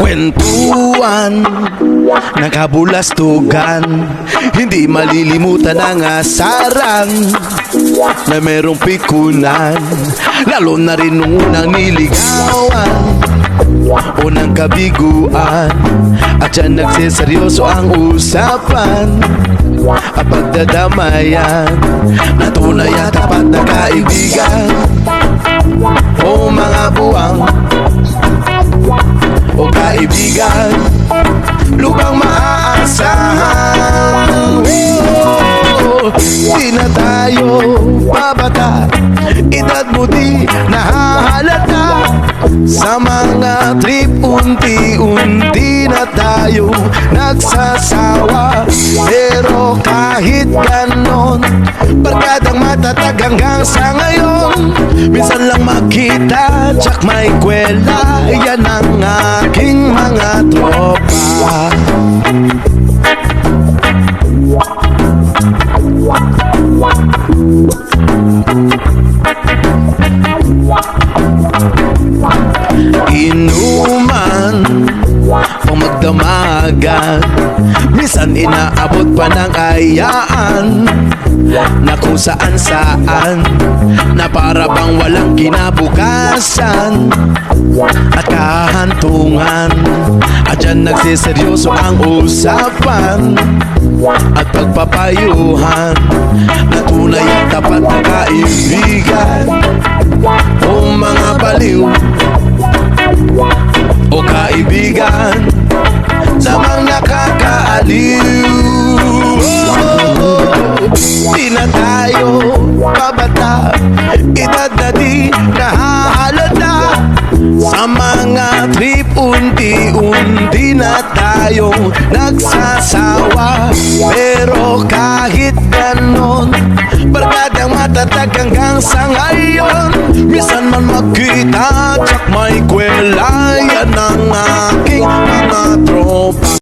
Kwentuhan, nakabulastugan, hindi malilimutan ang asaran na merong pikunan, lalo na rin nung unang niligawan, unang kabiguan, at dyan nagseseryoso ang usapan at pagdadamayan na tunay at tapat na kaibigan. O mga buwang o kaibigan, lubang maaasahan. Di na tayo pabata, edad mo di nahahalata. Sa mga trip unti-unti na tayo nagsasawa. Pero kahit ganon, barkadang matatag hanggang sa ngayon. Minsan lang makita, tsak may kwela, yan ang aking mga tropa. Inuman o magdamagan, minsan inaabot pa ng ayaan na kung saan-saan, na para bang walang kinabukasan at kahantungan. At dyan nagsiseryoso ang usapan at pagpapayuhan na tunay at tapat na kaibigan. O mga baliw o kaibigan, samang nakakaaliw. Di na tayo pabata, edad na di nahahalata. Sa mga trip unti-unti na tayong nagsasawa. Pero kahit ganon, barkadang matatag hanggang sa ngayon. Minsan man magkita, tsak may kwela, yan ang aking mga tropa.